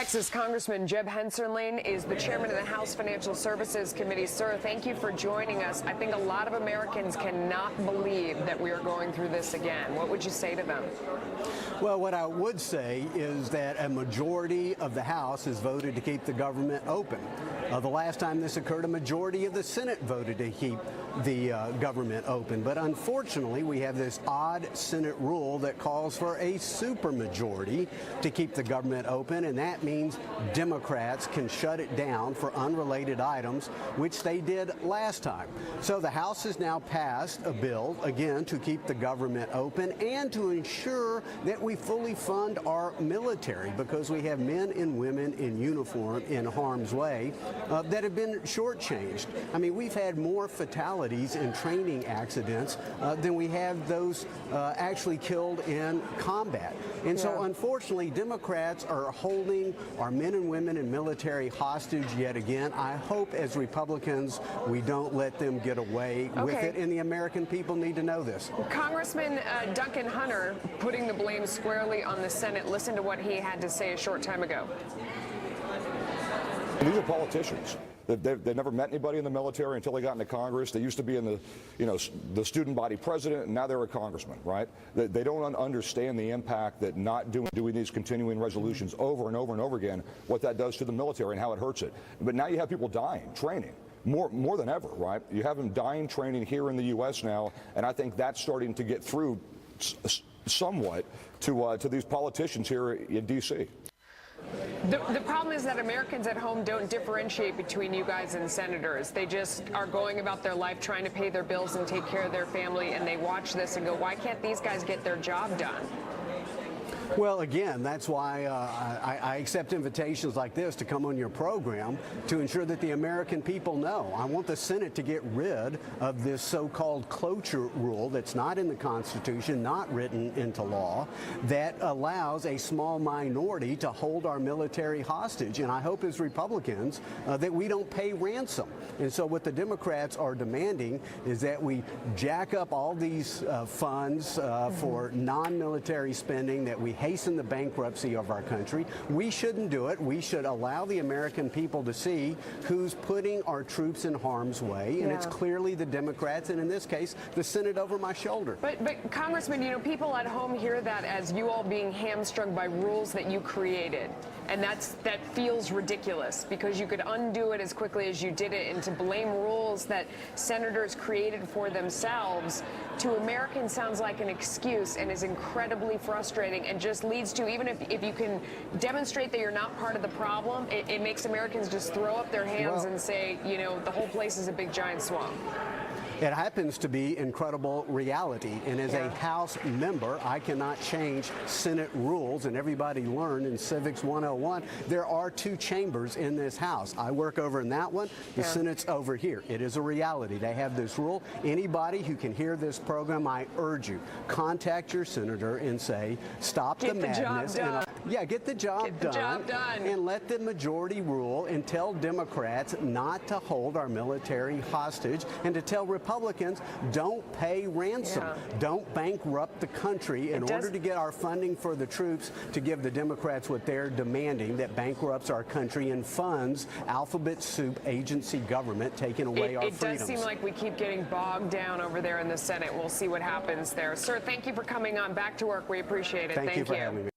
Texas Congressman Jeb Hensarling is the chairman of the House Financial Services Committee. Sir, thank you for joining us. I think a lot of Americans cannot believe that we are going through this again. What would you say to them? Well, what I would say is that a majority of the House has voted to keep the government open. The last time this occurred, a majority of the Senate voted to keep the government open. But unfortunately, we have this odd Senate rule that calls for a supermajority to keep the government open, and that means Democrats can shut it down for unrelated items, which they did last time. So the House has now passed a bill, again, to keep the government open and to ensure that we fully fund our military, because we have men and women in uniform in harm's way that have been shortchanged. I mean, we've had more fatalities in training accidents than we have those actually killed in combat. And so, unfortunately, Democrats are holding our men and women in military hostage yet again. I hope, as Republicans, we don't let them get away with it, and the American people need to know this. Congressman Duncan Hunter putting the blame squarely on the Senate. Listen to what he had to say a short time ago. These are politicians. They've never met anybody in the military until they got into Congress. They used to be in the student body president, and now they're a congressman, right? They don't understand the impact that not doing these continuing resolutions over and over and over again, what that does to the military and how it hurts it. But now you have people dying, training. More than ever, right? You have them dying, training here in the U.S. now, and I think that's starting to get through somewhat to these politicians here in D.C. The problem is that Americans at home don't differentiate between you guys and senators. They just are going about their life trying to pay their bills and take care of their family, and they watch this and go, why can't these guys get their job done? Well, again, that's why I accept invitations like this to come on your program to ensure that the American people know. I want the Senate to get rid of this so-called cloture rule that's not in the Constitution, not written into law, that allows a small minority to hold our military hostage. And I hope as Republicans that we don't pay ransom. And so what the Democrats are demanding is that we jack up all these funds for non-military spending, that we hasten the bankruptcy of our country. We shouldn't do it. We should allow the American people to see who's putting our troops in harm's way, and it's clearly the Democrats, and in this case, the Senate over my shoulder. But Congressman, you know, people at home hear that as you all being hamstrung by rules that you created, and that feels ridiculous, because you could undo it as quickly as you did it, and to blame rules that senators created for themselves to Americans sounds like an excuse and is incredibly frustrating, and just leads to, even if you can demonstrate that you're not part of the problem, it makes Americans just throw up their hands and say, you know, the whole place is a big giant swamp. It happens to be incredible reality, and as a House member, I cannot change Senate rules, and everybody learned in Civics 101, there are two chambers in this House. I work over in that one, the Senate's over here. It is a reality. They have this rule. Anybody who can hear this program, I urge you, contact your senator and say, stop the madness. Get the job done, and let the majority rule, and tell Democrats not to hold our military hostage, and to tell Republicans, don't pay ransom. Don't bankrupt the country in order to get our funding for the troops, to give the Democrats what they're demanding, that bankrupts our country and funds alphabet soup agency government, taking away our freedoms. It does seem like we keep getting bogged down over there in the Senate. We'll see what happens there. Sir, thank you for coming on. Back to work. We appreciate it. Thank you for having me.